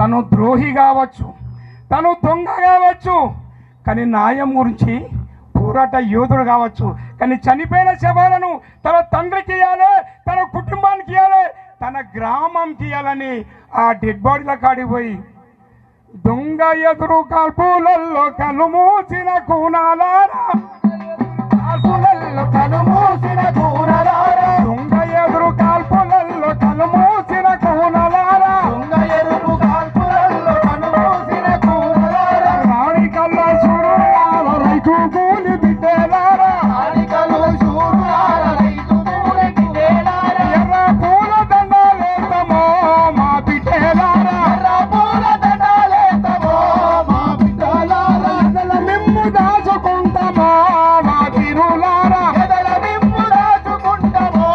తను ద్రోహి కావచ్చు, తను దొంగ కావచ్చు, కానీ న్యాయం గురించి పోరాట యోధుడు కావచ్చు. కానీ చనిపోయిన శవాలను తన తండ్రికి ఇవ్వాలి, తన కుటుంబానికి ఇవ్వాలి, తన గ్రామంకి ఇవ్వాలని ఆ డెడ్ బాడీల కాడికి పోయి దొంగ ఎదురు కాల్పులలో కనుమూసిన కూనాలారా, కాల్పులలో కనుమూసిన కూనలారా, దొంగ ఎదురు కాల్పులలో కనుమూసిన కూనలారా, దొంగ ఎదురు కాల్పులలో కనుమూసిన కూనలారా, రాణికల్ల శూరులార రైతు కూలి బిడ్డలారా, రాణికల్ల శూరులార రైతు కూలి బిడ్డలారా, ఎర్ర పూల దండాలేతమో మా బిడ్డలారా, ఎర్ర పూల దండాలేతమో మా బిడ్డలారా, ఎదల మిమ్ము దాచుకుంటామో మా బిరులారా, ఎదల మిమ్ము దాచుకుంటామో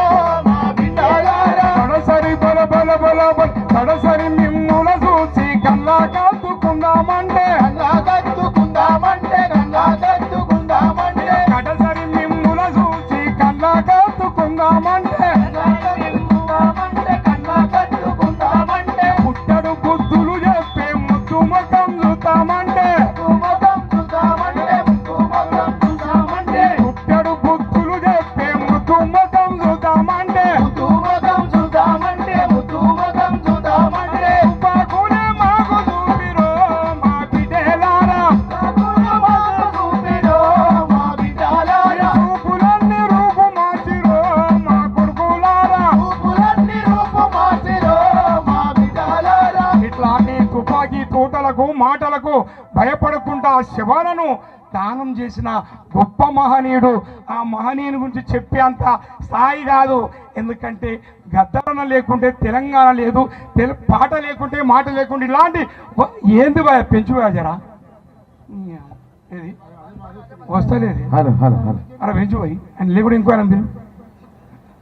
మా బిడ్డలారా, కడసరి బల బల బల బల కడసరి మిమ్ముల చూసి కల్లా కత్తుకుందామంటే, కల్లా కత్తుకుందామంటే, కల్లా కత్తుకుందామంటే, కడసరి మిమ్ముల చూసి కల్లా కత్తుకుందామంటే, కల్లా కత్తుకుందామంటే, పుట్టడు బుద్ధులు చెప్పే ముద్దు ముఖం చూద్దామంటే, ముఖం చూద్దామంటే, ముఖం చూద్దామంటే, పుట్టడు బుద్ధులు చెప్పే ముద్దు ముఖం చూద్దామంటే, ముఖం చూద్దామంటే, ముఖం చూద్దామంటే, పాకునే మాకు చూపిరో మా బిడ్డలారా, మాకు చూపిరో మా బిడ్డలారా, రూపులన్నీ రూపు మార్చిరో మా కొడుకులారా, రూపులన్నీ రూపు మార్చిరో మా బిడ్డలారా. ఇట్లాంటి తుపాకీ తోటలకు మాటలకు భయపడకుండా ఆ శవాలను దానం చేసిన గొప్ప మహనీయుడు. ఆ మహనీయుని గురించి చెప్పేంత స్థాయి కాదు. ఎందుకంటే గద్దరన లేకుంటే తెలంగాణ లేదు, పాట లేకుంటే మాట లేకుంటే ఇలాంటి ఏంది పెంచు జరా ఏది వస్తలేదు అలా పెంచు పోయి అని లేకుండా ఇంకో మీరు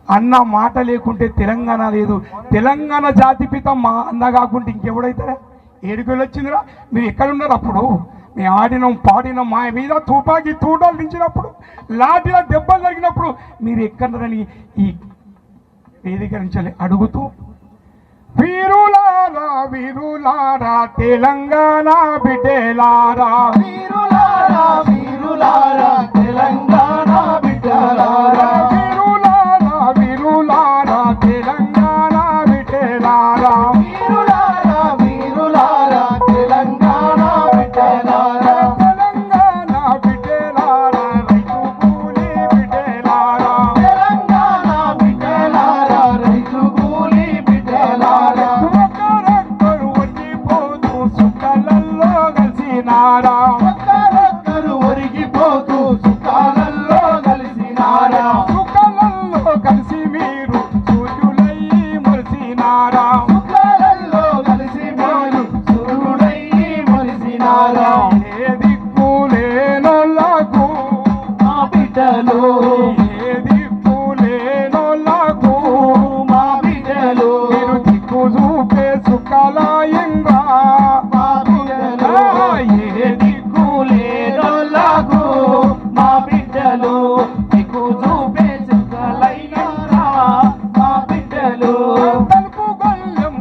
అన్న మాట లేకుంటే తెలంగాణ లేదు. తెలంగాణ జాతిపిత మా అన్న కాకుంటే ఇంకెవడైతారా? ఏడుకెళ్ళి వచ్చిందిరా? మీరు ఎక్కడున్నారు అప్పుడు? మేము ఆడినాం పాడినాం, మా మీద తుపాకీ తూటాలు దించినప్పుడు, లాఠీల దెబ్బలు జరిగినప్పుడు మీరు ఎక్కడని ఈ వేదిక నుంచి అడుగుతూ, వీరులారా వీరులారా తెలంగాణ బిడ్డలారా, వీరులారా వీరులారా తెలంగాణ బిడ్డలారా, వీరులారా వీరులారా తెలంగాణ బిడ్డలారా, వీరులారా వీరులారా తెలంగాణ బిడ్డలారా, తెలంగాణ బిడ్డలారా రైతు కూలి బిడ్డలారా, తెలంగాణ బిడ్డలారా రైతు కూలి బిడ్డలారా, ఒక్కరొక్కరు ఒరిగిపోతూ సుఖాలలో కలిసినారా, ఒక్కరొక్కరు ఒరిగిపోతూ సుఖాలలో కలిసినారా, సుఖాలలో కలిసి మీరు సూర్యులయ్యి మురిసినారా, సుఖాలలో కలిసి మీరు సూర్యులయ్యి మురిసినారా, ఏ దిక్కు లేనోళ్ళకు మా బిడ్డలు, ఏ దిక్కు లేనోళ్ళకు మా బిడ్డలు, మీరు దిక్కు చూపే సుఖాలయంగా మా బిడ్డలు, ఏ దిక్కు లేనోళ్ళకు మా బిడ్డలు, దిక్కు చూపే సుఖాలయంగా మా బిడ్డలు, తలుపు గొల్లెం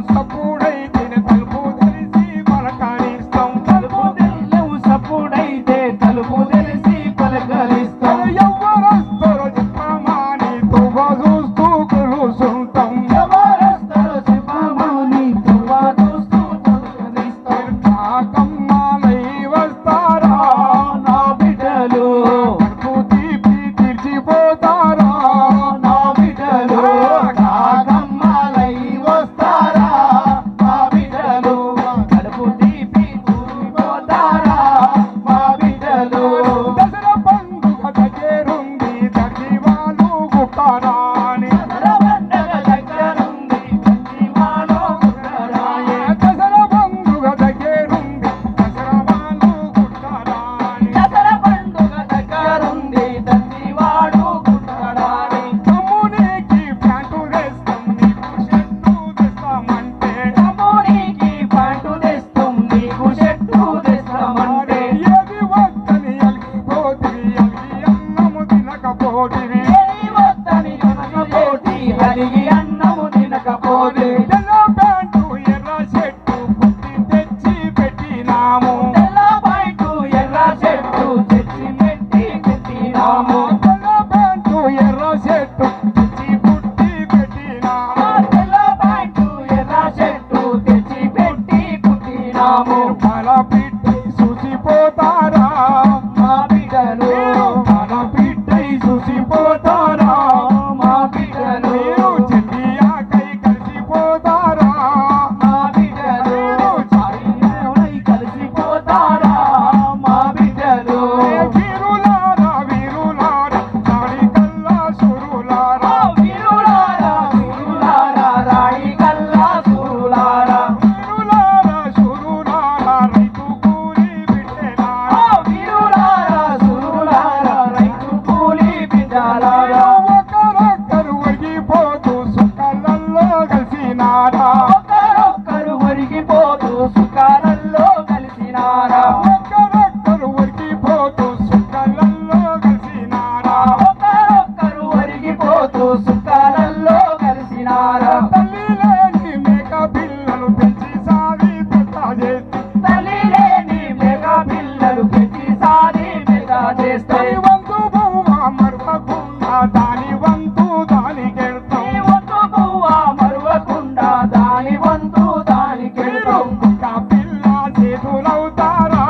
సుఖాలలో కలిసినారా ఒక్కరొక్కరు ఒరిగిపోతూ సుఖాలలో కలిసినారా ఒక్కరొక్కరు ఒరిగిపోతూ సుఖాలలో కలిసినారా తల్లి లేని మేక పిల్లలు పెంచి సాగి పెద్ద చేసి తల్లి లేని మేక పిల్లలు పెంచి సాగి పెద్ద చేస్తే దాని వంతు బొమ్మ మరవకుండా దాని వంతు దానికెళ్తాం వంతు పువ్వ మరువకుండా దాని వంతు దానికెళ్తాం కుక్క పిల్ల చేతులవుతారా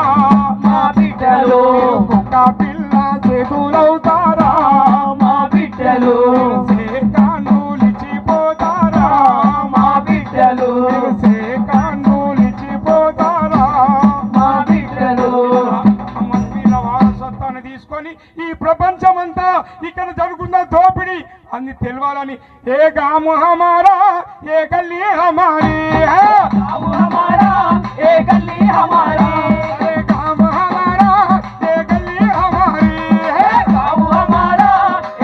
మా బిడ్డలు కుక్క పిల్ల చేతులవుతారా మా బిడ్డలు సేకానులిచిపోతారా మా బిడ్డలు సేకానులిచిపోతారా మా బిడ్డలు మందిర వారసత్వాన్ని తీసుకొని ఈ ప్రపంచమంతా ఇక్కడ జరుగుతున్న దోపిడీ అన్ని తెలవాలని ఏ గాము హమారా ఏ గల్లీ హమారీ హై. गाँव हमारा ए गली हमारी ఏ గాము హమారా ఏ గల్లీ హమారీ హై. गाँव हमारा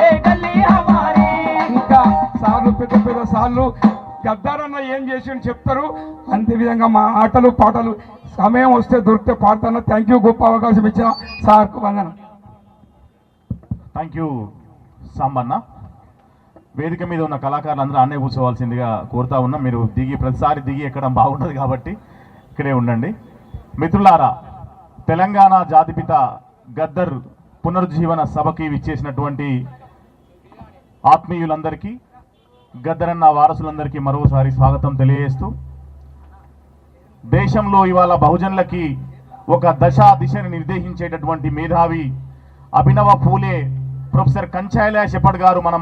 ए गली हमारी ఇంకా సార్లు పెద్ద పెద్ద సార్లు గద్దారన్న ఏం చేసి చెప్తారు అంతే విధంగా మా ఆటలు పాటలు సమయం వస్తే దొరికితే పాడతాను. థ్యాంక్ యూ, గొప్ప అవకాశం ఇచ్చిన సార్కు వందనం. Thank you Sambanna. వేదిక మీద ఉన్న కళాకారులందరూ అన్నే కూర్చోవాల్సిందిగా కోరుతా ఉన్నాం. మీరు ప్రతిసారి దిగి ఎక్కడం బాగుంటుంది కాబట్టి ఇక్కడే ఉండండి. మిత్రులారా, తెలంగాణ జాతిపిత గద్దర్ పునరుజ్జీవన సభకి విచ్చేసినటువంటి ఆత్మీయులందరికీ, గద్దరన్న వారసులందరికీ మరోసారి స్వాగతం తెలియజేస్తూ, దేశంలో ఇవాళ బహుజనులకి ఒక దిశని నిర్దేశించేటటువంటి మేధావి అభినవ పూలే ప్రొఫెసర్ కంచాయల శెపథ్ గారు మన